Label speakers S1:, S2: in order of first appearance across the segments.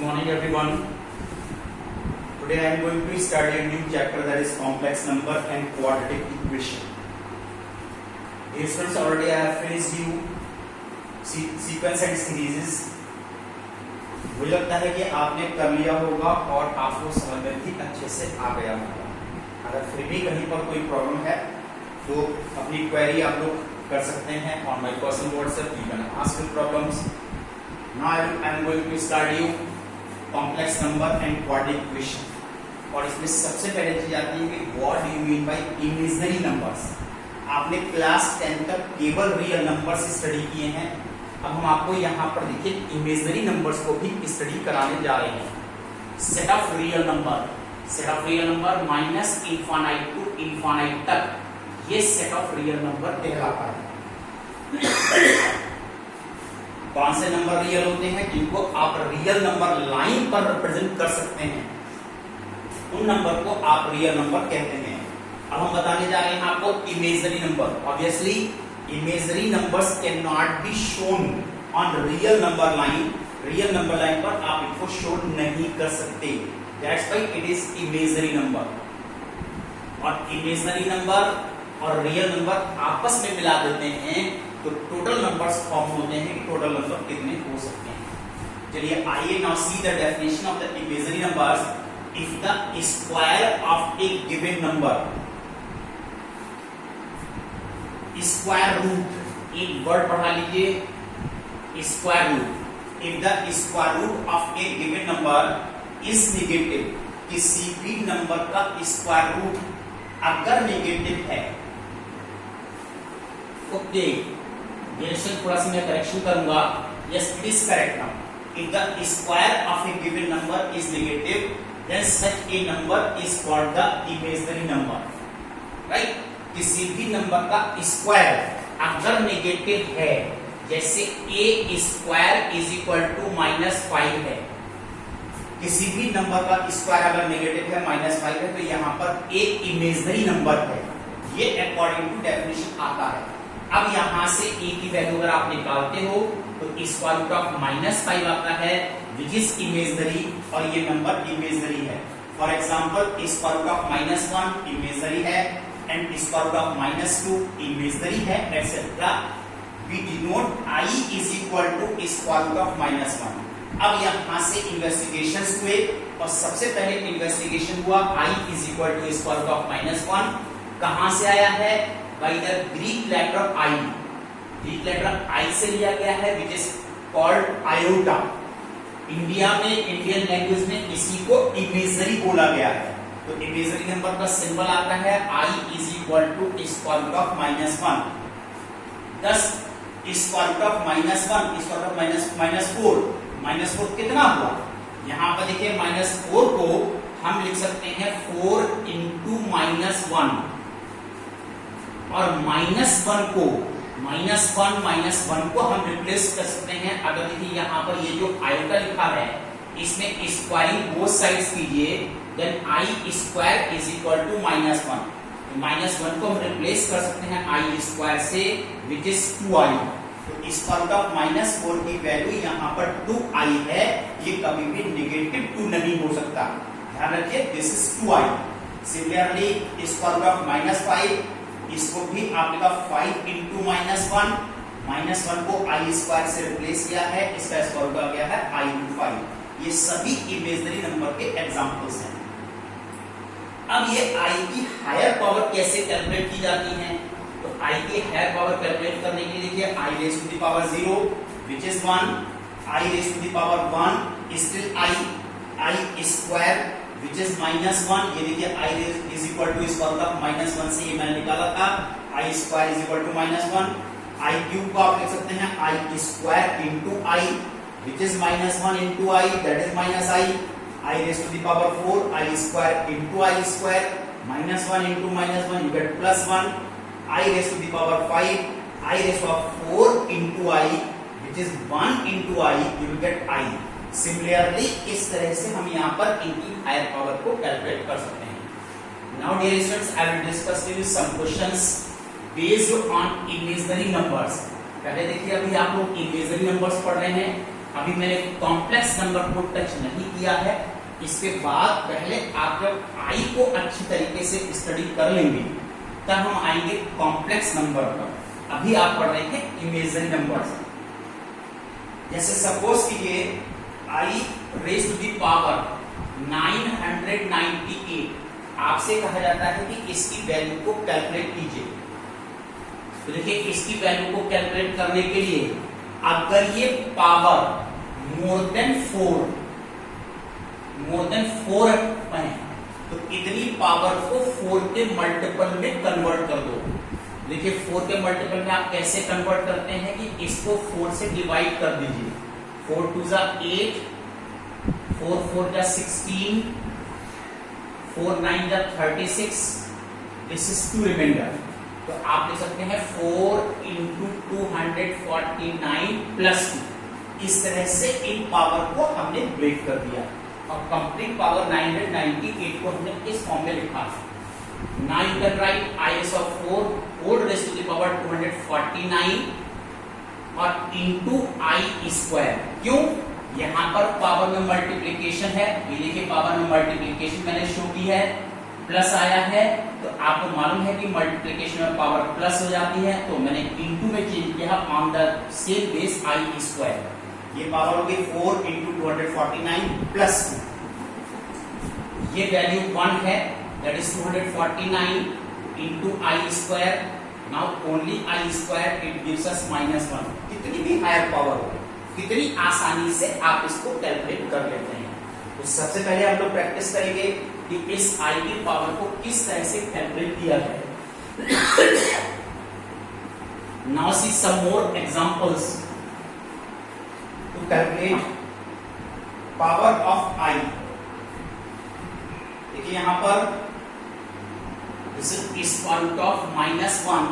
S1: Good morning everyone. Today I am going to study a new chapter, that is complex number and quadratic equation. Dear students, already I have finished you sequence and series. मुझे लगता है कि आपने कर लिया होगा और आपको समझ में भी अच्छे से आ गया होगा। अगर फिर भी कहीं पर कोई प्रॉब्लम है तो अपनी क्वेरी आप लोग कर सकते हैं on my personal WhatsApp. You can ask me problems. Now I am going to start you complex number and quadratic equation. और इसमें सबसे पहले चीज आती है कि what do you mean by imaginary numbers. आपने क्लास 10 तक केवल रियल नंबर्स स्टडी किए हैं, अब हम आपको यहाँ पर देखिए इमेजिनरी नंबर्स को भी स्टडी कराने जा रहे हैं. Set of real number minus infinite to infinite तक, ये सेट ऑफ रियल नंबर कहलाता है. कौन से नंबर रियल होते हैं जिनको आप रियल नंबर लाइन पर रिप्रेजेंट कर सकते हैं, उन नंबर को आप रियल नंबर कहते हैं. अब हम बताने जा रहे हैं आपको imaginary number. Obviously imaginary numbers can not be shown on real number line. Real number line पर आप इनको शो नहीं कर सकते. That's why it is imaginary number. और इमेजिनरी नंबर और रियल नंबर आपस में मिला देते हैं तो टोटल नंबर्स फॉर्म होते हैं कि टोटल नंबर कितने हो सकते हैं. चलिए आइए now see the definition of the imaginary numbers. If the square of a given number, square root, एक वर्ड पढ़ा लीजिए square root. If the square root of a given number is negative, किसी भी नंबर का square root अगर negative है, okay direction थोड़ा सा मैं करेक्शन करूंगा. Yes it is correct. Now if the square of a given number is negative then such A number is called the imaginary number. Right, किसी भी number का square अगर नेगेटिव है, जैसे ए स्क्वायर इज इक्वल टू -5 है, किसी भी number का स्क्वायर अगर नेगेटिव है -5 है तो यहाँ पर एक इमेजिनरी नंबर है. ये अकॉर्डिंग टू डेफिनेशन आता है. अब यहां से ए की वैल्यू अगर आप निकालते हो तो स्क्वायर रूट ऑफ -5 आता है विच इज इमेजिनरी, और ये नंबर इमेजिनरी है. For example square root of -1 imaginary है and square root of -2 imaginary है, etcetera. We denote i is equal to square root of -1. अब यहां से इन्वेस्टिगेशंस हुए और सबसे पहले इन्वेस्टिगेशन हुआ i is equal to square root of -1. कहां से आया है? By the Greek letter i. Greek letter i से लिया गया है which is called iota. India में, इंडियन लैंग्वेज में इसी को इमेजिनरी बोला गया है. तो इमेजिनरी नंबर का सिंबल आता है i is equal to square root of -1. दस square root of -1 square root of -4 कितना हुआ? यहां पर देखिए -4 को हम लिख सकते हैं 4 इंटू -1, और -1 को हम रिप्लेस कर सकते हैं. अगर देखिए यहाँ पर ये जो आयोटा लिखा है इसमें स्क्वायरिंग बोथ साइड्स कीजिए, then i square is equal to -1. -1 को हम रिप्लेस कर सकते हैं i स्क्वायर से विच इज 2i. तो स्क्वायर रूट ऑफ -4 की वैल्यू यहाँ पर 2i है. ये कभी भी नेगेटिव 2 नहीं हो सकता, ध्यान रखिए. This is 2i. Similarly square root of -5, इसको भी आपने 5 इंटू -1 को i स्क्वायर से रिप्लेस किया है, इसका स्क्वायर रूट आ गया है i इंटू 5. ये सभी इमेजिनरी नंबर के एग्जांपल्स हैं. अब ये i की हायर पावर कैसे कैलकुलेट की जाती है? तो i की हायर पावर कैलकुलेट करने के लिए देखिए i raise to the power 0 which is 1, i raise to the power 1 still i square which is -1. ये देखिए i is equal to square root of -1 से ये मैंने निकाला था. i square is equal to -1. i cube को आप लिख सकते हैं i square into i which is -1 into i, that is -i. i raised to the power 4, i square into i square, -1 into -1 you get +1. i raised to the power 5, i raised to 4 into i which is 1 into i, you will get i. Similarly इस तरह से हम यहाँ पर इनकी higher power को calculate कर सकते हैं. Now dear students, I will discuss with you some questions based on imaginary numbers. पहले देखिए अभी आप लोग इमेजिनरी नंबर्स पढ़ रहे हैं, अभी मैंने कॉम्प्लेक्स नंबर को टच नहीं किया है। इसके बाद पहले आप जब आई को अच्छी तरीके से स्टडी कर लेंगे तब हम आएंगे कॉम्प्लेक्स नंबर पर। अभी आप पढ़ रहे हैं इमेजिनरी नंबर्स। जैसे सपोज कीजिए आई रेज टू दी पावर 998, आपसे कहा जाता है कि इसकी वैल्यू को कैलकुलेट कीजिए। तो देखिए इसकी वैल्यू को कैलकुलेट करने के लिए अगर ये पावर मोर देन 4 है तो इतनी पावर को 4 के मल्टीपल में कन्वर्ट कर दो। देखिए 4 के मल्टीपल में आप कैसे कन्वर्ट करते हैं कि इसको 4 से डिवाइड कर दीजिए। 4 2 जा 8, 4 4 जा 16, 4 9 जा 36, दिस इज 2 रिमाइंडर। तो आप लिख सकते हैं 4 इंटू 249 प्लस 2। इस तरह से इन पावर को हमने ब्रेक कर दिया और कंप्लीट पावर 998 को हमने इस फॉर्म में लिखा। Now you can write is of 4 raised to the power 249 और इंटू आई स्क्वायर। क्यों? यहाँ पर पावर में मल्टीप्लीकेशन है, ये देखिए पावर में मल्टीप्लीकेशन मैंने शो की है, प्लस आया है तो आपको मालूम है कि मल्टीप्लीकेशन में पावर प्लस हो जाती है, तो मैंने इंटू में चेंज किया on the same base I square. ये पावर होगी 4 इंटू 249 प्लस 2। ये वैल्यू 1 है, that is 249 into I square. Now only I square it gives us -1। कितनी भी हायर पावर हो, कितनी आसानी से आप इसको कैलकुलेट कर लेते हैं। तो सबसे पहले हम लोग प्रैक्टिस करेंगे कि इस आई की पावर को किस तरह से कैलकुलेट किया जाए। Now see some more examples to calculate power of i. देखिए यहां पर this is square root of -1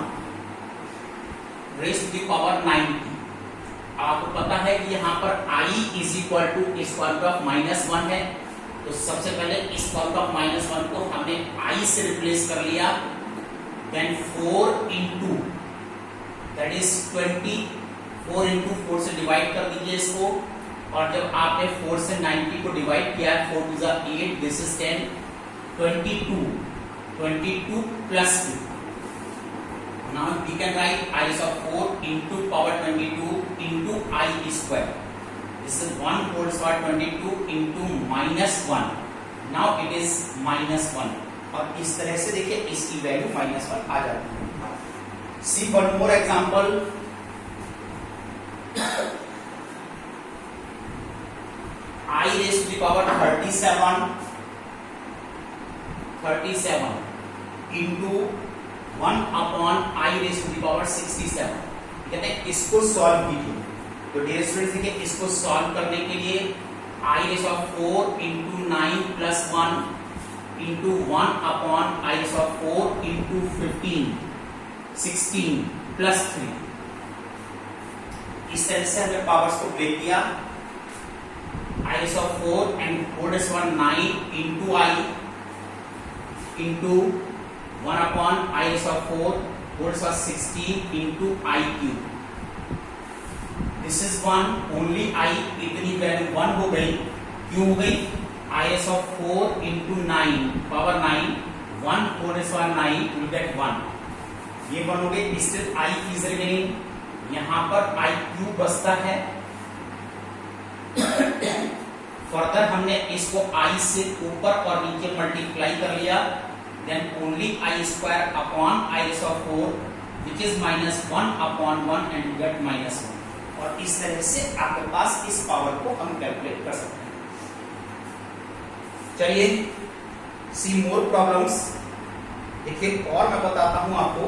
S1: raise to the power 90। आपको पता है कि यहाँ पर i is equal to square root of -1 है, तो सबसे पहले स्क्वायर रूट ऑफ -1 को हमने i से रिप्लेस कर लिया। Then 4 into that is 20, 4 into 4 से डिवाइड कर दीजिए इसको, और जब आपने 4 से 90 को डिवाइड किया 4 2 जा 8, this is 10, 22 plus 2। Now we can write I of 4 into power 22 into I square. This is 1 whole square 22 into -1. Now it is -1 और इस तरह से देखिए इसकी वैल्यू -1 आ जाती है। See one more example. I raised to the power 37 into 1 upon I raised to the power 67। कहते हैं इसको सॉल्व कीजिए। तो डियर स्टूडेंट्स देखिए इसको सॉल्व करने के लिए I raised of 4 into 9 plus 1 into 1 upon I raised of 4 into 15 16 plus 3। इस तरह से हमने पावर्स को ब्रेक किया। I raised of 4 and 4 raised to 9 into I into 1 upon I raised to 4 whole to 16 into I cube। This is 1 only I, इतनी value 1 हो गई। क्यों हो गई? I raised to 4 into 9 power 9, 1 4 raised to 9 will get 1। ये 1 हो गई। Still I is remaining, यहाँ पर I cube बचता है। फर्दर हमने इसको I से ऊपर और नीचे मल्टीप्लाई कर लिया। Then only I square upon I raised to 4 which is -1 upon 1 and you get -1। और इस तरह से आपके पास इस पावर को हम कैलकुलेट कर सकते हैं। चलिए सी मोर प्रॉब्लम्स। देखिए और मैं बताता हूं आपको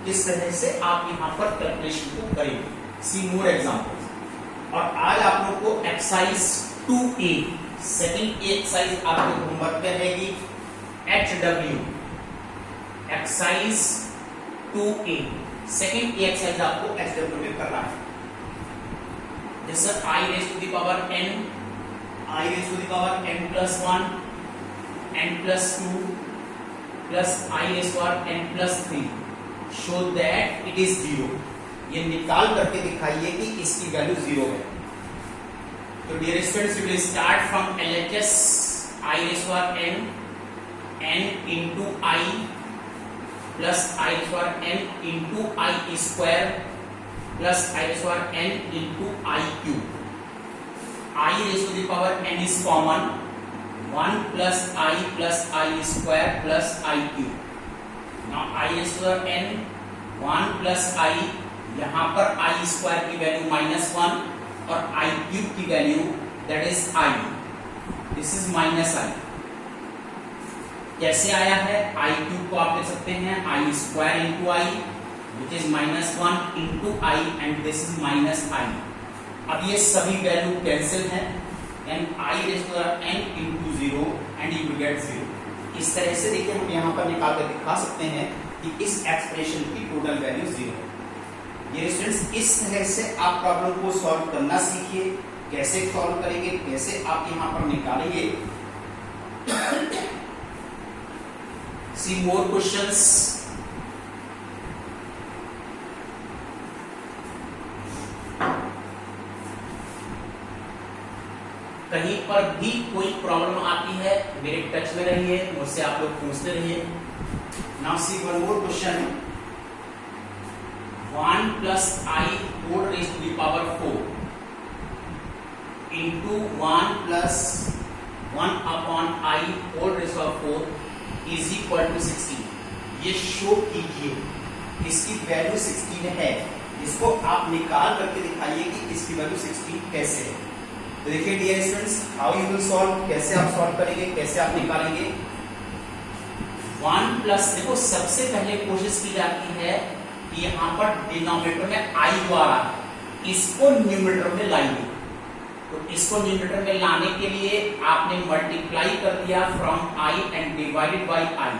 S1: किस तरह से आप यहां पर कैलकुलेशन को करेंगे। सी मोर एग्जांपल्स। और आज आप लोग को एक्सरसाइज 2A सेकंड एक्सरसाइज आपके होमवर्क पे रहेगी। HW exercise 2A second exercise आपको HW में करना है। जैसे I raised to the power n, I raised to the power n plus 1, n plus 2 plus I raised to power n plus 3 show that it is 0। ये निकाल करके दिखाइए कि इसकी वैल्यू 0 है। तो dear students, we will start from LHS I raised to n n into I plus I raised to n into I square plus I raised to n into I cube. I raised to the power n is common. 1 plus I square plus I cube. Now I raised to n 1 plus I, यहाँ पर I square की value -1 और I cube की value that is I. This is -I. कैसे आया है? I cube को आप लिख सकते हैं I square into I which is -1 into I and this is -I. अब ये सभी वैल्यू कैंसिल हैं and I raised to n into 0 and you will get 0. इस तरह से देखिए हम यहाँ पर निकाल कर दिखा सकते हैं कि इस एक्सप्रेशन की टोटल वैल्यू 0 है। ये स्टूडेंट्स, इस तरह से आप प्रॉब्लम को सॉल्व करना सीखिए। कैसे सॉल्व करेंगे, कैसे आप यहाँ पर निकालेंगे। See more questions. कहीं पर भी कोई प्रॉब्लम आती है मेरे टच में रहिए, मुझसे आप लोग पूछते रहिए। Now see one more question. 1 plus I whole raised to the power 4 into 1 plus 1 upon I whole raised to 4 is equal to 16. ये शो कीजिए, इसकी वैल्यू 16 है। इसको आप निकाल करके दिखाइए कि इसकी वैल्यू 16 कैसे है। तो देखिए dear students, how you will solve, कैसे आप सॉल्व करेंगे, कैसे आप निकालेंगे। 1 प्लस, देखो सबसे पहले कोशिश की जाती है कि यहाँ पर डिनोमिनेटर में I द्वारा इसको न्यूमरेटर में लाएंगे। तो इसको न्यूमरेटर में लाने के लिए आपने मल्टीप्लाई कर दिया from I and divided by I.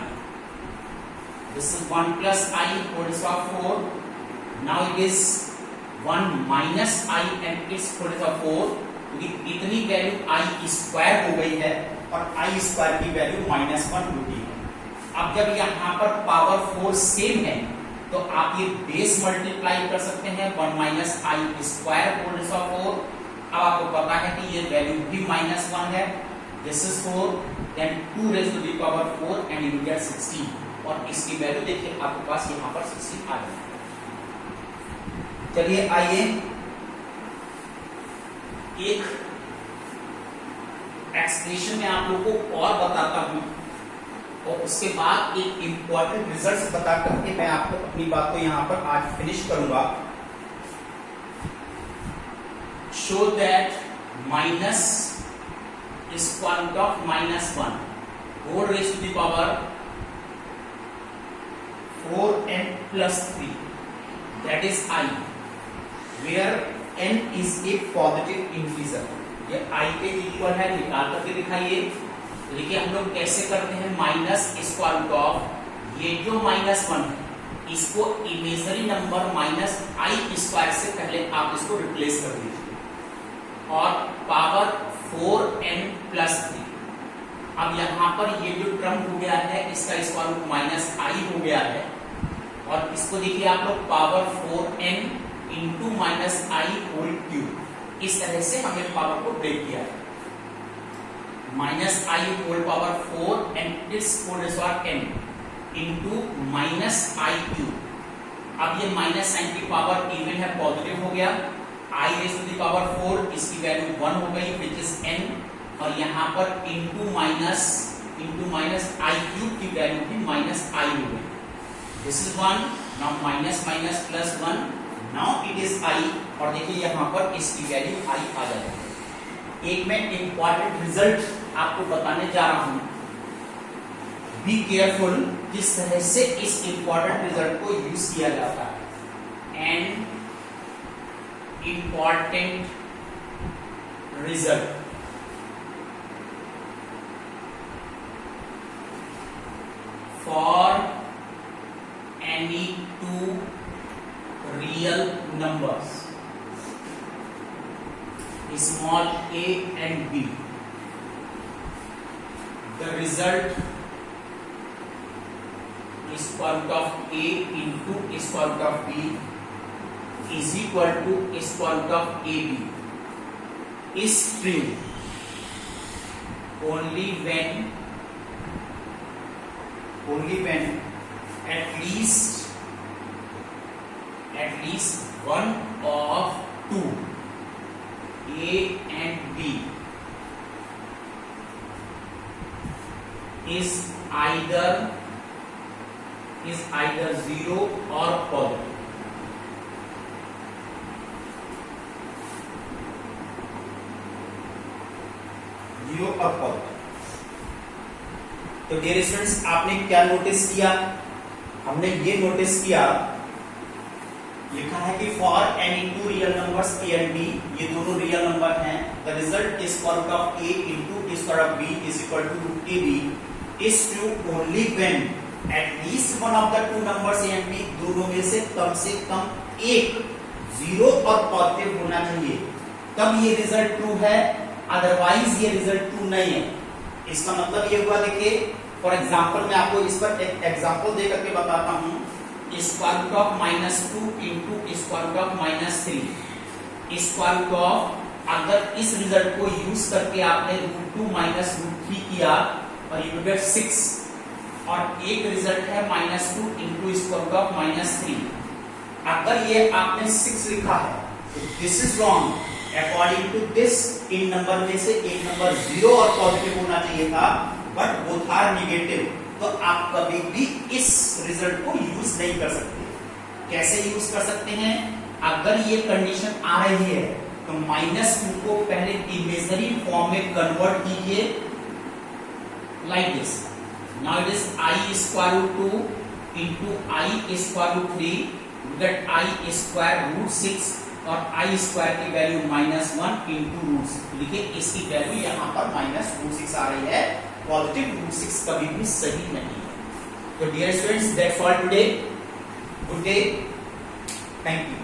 S1: This is 1 plus I whole square 4. Now it is 1 minus I and it's whole square 4। इतनी वैल्यू I स्क्वायर हो गई है और I स्क्वायर की वैल्यू -1 होगी। अब जब यहाँ पर पावर 4 सेम है तो आप ये बेस मल्टीप्लाई कर सकते हैं 1 minus I square whole square 4। अब आपको पता है कि ये वैल्यू भी -1 है। This is 4, then 2 raise to the power 4 and you will get 16 और इसकी वैल्यू देखिए आपके पास यहाँ पर 16 आ गई। चलिए आइए एक एक्सप्रेशन में आप लोगों को और बताता हूं और उसके बाद एक इंपॉर्टेंट रिजल्ट बता करके मैं आपको अपनी बात को यहां पर आज फिनिश करूंगा। Show that minus square root of -1 whole raise to the power 4n plus 3 that is I, where n is a positive integer। ये I के इक्वल है, निकाल करके दिखाइए। देखिए हम लोग कैसे करते हैं, माइनस स्क्वायर रूट ऑफ ये जो -1 है इसको इमेजिनरी नंबर -I स्क्वायर से पहले आप इसको रिप्लेस कर दीजिए और पावर 4n plus 3। अब यहाँ पर ये जो टर्म हो गया है इसका स्क्वायर रूट -I हो गया है और इसको देखिए आप लोग power 4n into -I whole cube, इस तरह से हमने पावर को ब्रेक किया है। -I whole power 4 and it's whole square n into -I cube. अब ये माइनस साइन की पावर इवन है, पॉजिटिव हो गया। I raise to the power 4 इसकी वैल्यू 1 हो गई विच इज n और यहाँ पर इंटू माइनस I क्यूब की वैल्यू भी -I हो गई। This is 1, now minus minus plus 1, now it is I और देखिए यहाँ पर इसकी वैल्यू I आ जाएगी। एक मैं इंपॉर्टेंट रिजल्ट आपको बताने जा रहा हूं, बी केयरफुल किस तरह से इस इंपॉर्टेंट रिजल्ट को यूज किया जाता है। And important result for any to real numbers small a and b, the result is square root of a into square root of b is equal to square root of ab। is true only when at least one of two, A and B, is either zero or positive. Zero और positive. तो dear students, आपने क्या notice किया? हमने ये notice किया, लिखा है कि for any two real numbers a and b, ये दोनों रियल नंबर हैं, the result is square root of a into square of b is equal to root a b is true only when at least one of the two numbers a and b, दोनों में से कम एक zero और positive होना चाहिए, तब ये result true है, अदरवाइज ये रिजल्ट ट्रू नहीं है। इसका मतलब ये हुआ, देखिए फॉर एग्जांपल मैं आपको इस पर एक एग्जांपल दे करके बताता हूं। Square root of -2 into square root of -3, square root of, अगर इस रिजल्ट को यूज करके आपने √2 -√3 किया और यू गेट 6, और एक रिजल्ट है -2 इंटू स्क्वायर रूट ऑफ -3, अगर ये आपने 6 लिखा है तो this is wrong. According to this, इन नंबर में से एक नंबर जीरो और पॉजिटिव होना चाहिए था, बट बोथ आर नेगेटिव, तो आप कभी भी इस रिजल्ट को यूज नहीं कर सकते। कैसे यूज कर सकते हैं? अगर ये कंडीशन आ रही है तो -2 को पहले इमेजिनरी फॉर्म में कन्वर्ट कीजिए, like this. Now it is I square root 2 into I square root 3, get I square root 6 और I स्क्वायर की वैल्यू -1 इंटू रूट, लिखिए इसकी वैल्यू यहाँ पर -√6 आ रही है, पॉजिटिव √6 कभी भी सही नहीं है। तो dear students, that's all today, good day, thank you.